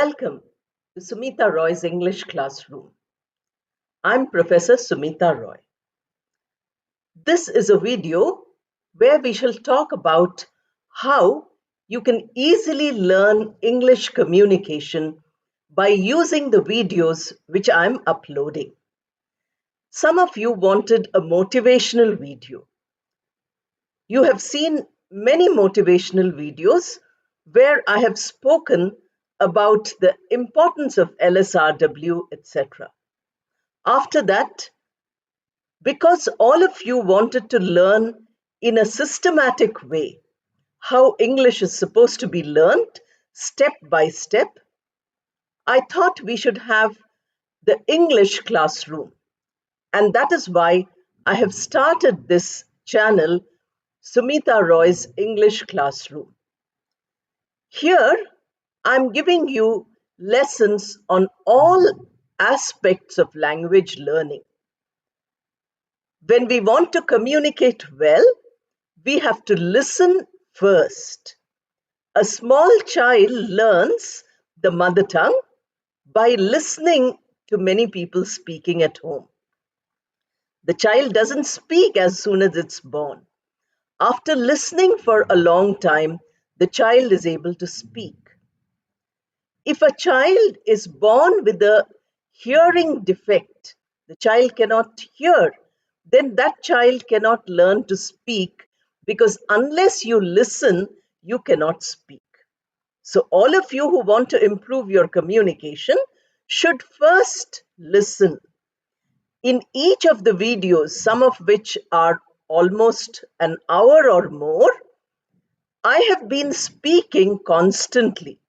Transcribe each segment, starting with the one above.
Welcome to Sumita Roy's English classroom. I'm Professor Sumita Roy. This is a video where we shall talk about how you can easily learn English communication by using the videos which I'm uploading. Some of you wanted a motivational video. You have seen many motivational videos where I have spoken about the importance of LSRW, etc. After that, because all of you wanted to learn in a systematic way how English is supposed to be learned step by step, I thought we should have the English classroom. And that is why I have started this channel, Sumita Roy's English Classroom. Here, I'm giving you lessons on all aspects of language learning. When we want to communicate well, we have to listen first. A small child learns the mother tongue by listening to many people speaking at home. The child doesn't speak as soon as it's born. After listening for a long time, the child is able to speak. If a child is born with a hearing defect, the child cannot hear, then that child cannot learn to speak because unless you listen, you cannot speak. So all of you who want to improve your communication should first listen. In each of the videos, some of which are almost an hour or more, I have been speaking constantly.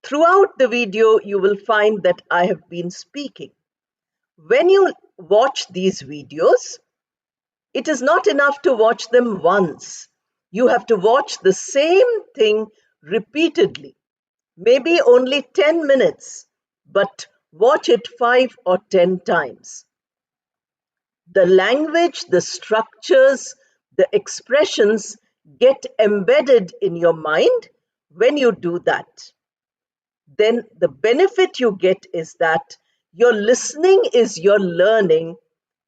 Throughout the video, you will find that I have been speaking. When you watch these videos, it is not enough to watch them once. You have to watch the same thing repeatedly. Maybe only 10 minutes, but watch it 5 or 10 times. The language, the structures, the expressions get embedded in your mind when you do that. Then the benefit you get is that your listening is your learning.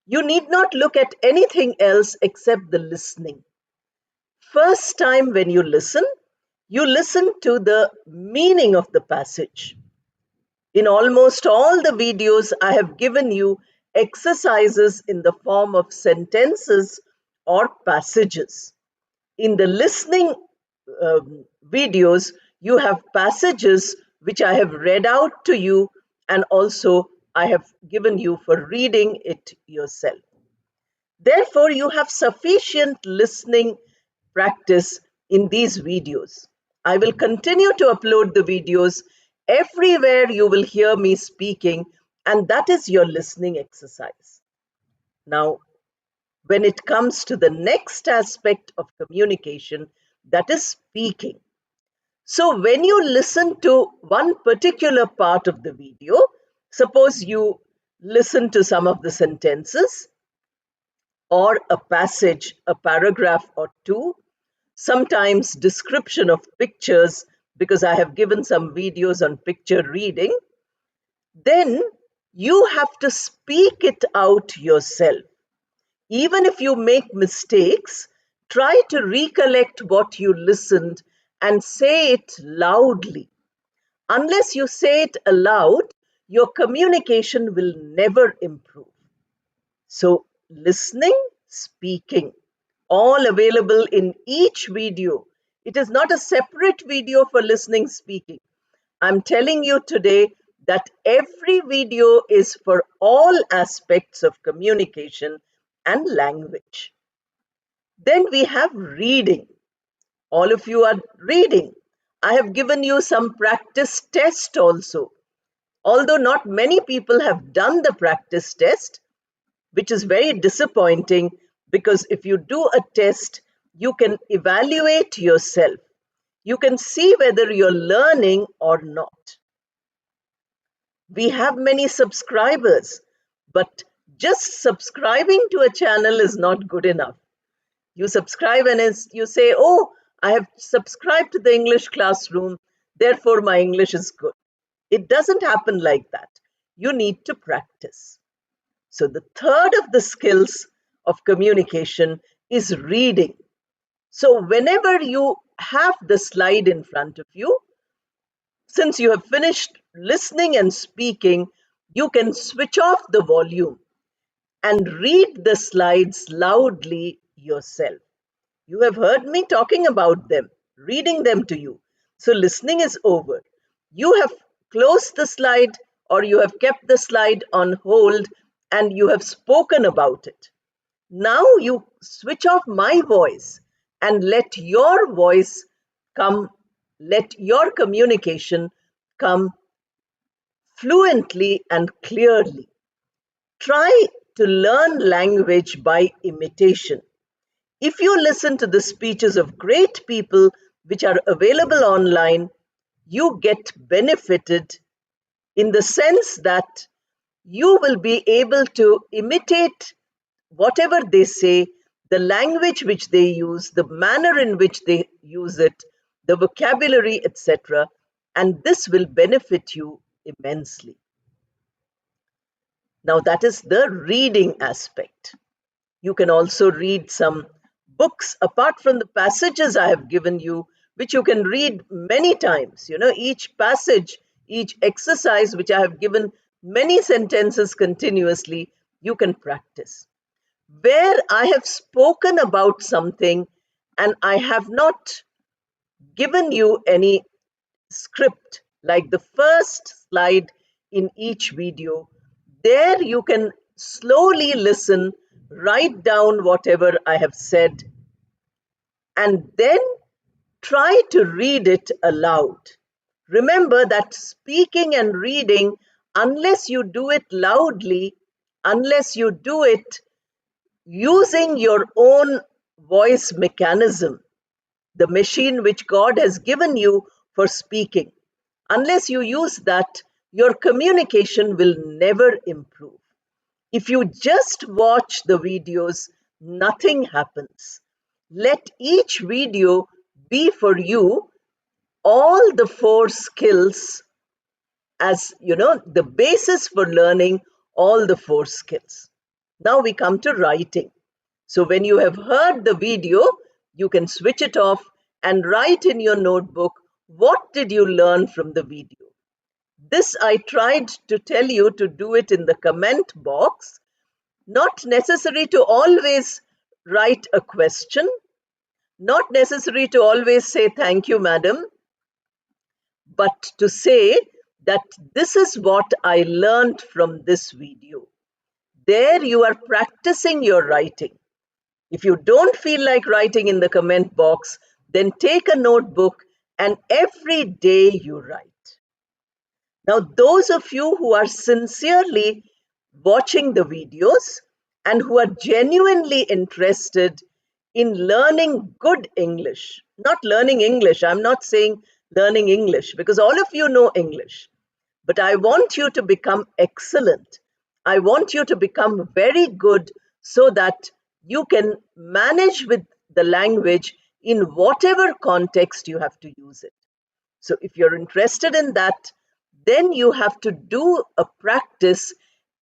You need not look at anything else except the listening. First time when you listen to the meaning of the passage. In almost all the videos, I have given you exercises in the form of sentences or passages. In the listening videos, you have passages which I have read out to you, and also I have given you for reading it yourself. Therefore, you have sufficient listening practice in these videos. I will continue to upload the videos. Everywhere you will hear me speaking, and that is your listening exercise. Now, when it comes to the next aspect of communication, that is speaking. So when you listen to one particular part of the video, suppose you listen to some of the sentences or a passage, a paragraph or two, sometimes description of pictures, because I have given some videos on picture reading, then you have to speak it out yourself. Even if you make mistakes, try to recollect what you listened and say it loudly. Unless you say it aloud, your communication will never improve. So, listening, speaking, all available in each video. It is not a separate video for listening, speaking. I'm telling you today that every video is for all aspects of communication and language. Then we have reading. All of you are reading. I have given you some practice test also. Although not many people have done the practice test, which is very disappointing, because if you do a test, you can evaluate yourself. You can see whether you're learning or not. We have many subscribers, but just subscribing to a channel is not good enough. You subscribe and you say, oh, I have subscribed to the English classroom, therefore my English is good. It doesn't happen like that. You need to practice. So the third of the skills of communication is reading. So whenever you have the slide in front of you, since you have finished listening and speaking, you can switch off the volume and read the slides loudly yourself. You have heard me talking about them, reading them to you. So listening is over. You have closed the slide or you have kept the slide on hold and you have spoken about it. Now you switch off my voice and let your voice come, let your communication come fluently and clearly. Try to learn language by imitation. If you listen to the speeches of great people which are available online, you get benefited in the sense that you will be able to imitate whatever they say, the language which they use, the manner in which they use it, the vocabulary, etc. And this will benefit you immensely. Now, that is the reading aspect. You can also read some books apart from the passages I have given you, which you can read many times. Each passage, each exercise which I have given many sentences continuously, you can practice. Where I have spoken about something and I have not given you any script, like the first slide in each video, there you can slowly listen, write down whatever I have said, and then try to read it aloud. Remember that speaking and reading, unless you do it loudly, unless you do it using your own voice mechanism, the machine which God has given you for speaking, unless you use that, your communication will never improve. If you just watch the videos, nothing happens. Let each video be for you all the four skills, as the basis for learning all the four skills. Now we come to writing. So when you have heard the video, you can switch it off and write in your notebook, what did you learn from the video? This I tried to tell you to do it in the comment box. Not necessary to always write a question, not necessary to always say thank you, madam, but to say that this is what I learned from this video. There you are practicing your writing. If you don't feel like writing in the comment box, then take a notebook and every day you write. Now, those of you who are sincerely watching the videos and who are genuinely interested in learning good English, not learning English, I'm not saying learning English because all of you know English, but I want you to become excellent. I want you to become very good so that you can manage with the language in whatever context you have to use it. So if you're interested in that, then you have to do a practice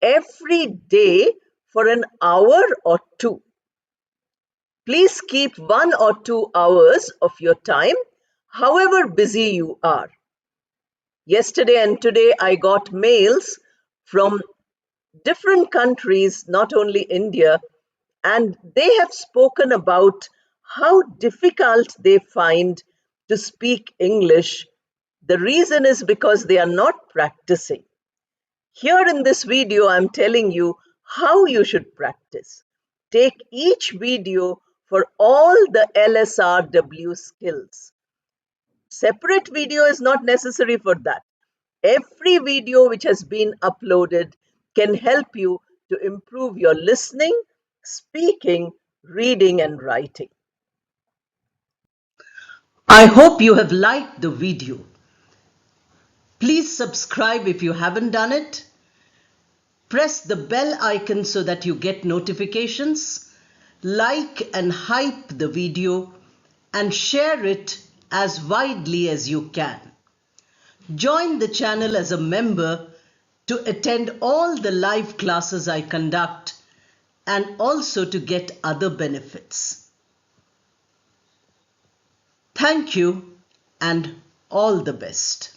every day for an hour or two. Please keep 1 or 2 hours of your time, however busy you are. Yesterday and today, I got mails from different countries, not only India, and they have spoken about how difficult they find to speak English. The reason is because they are not practicing. Here in this video, I'm telling you how you should practice. Take each video for all the LSRW skills. Separate video is not necessary for that. Every video which has been uploaded can help you to improve your listening, speaking, reading, and writing. I hope you have liked the video. Please subscribe if you haven't done it. Press the bell icon so that you get notifications. Like and hype the video and share it as widely as you can. Join the channel as a member to attend all the live classes I conduct and also to get other benefits. Thank you and all the best.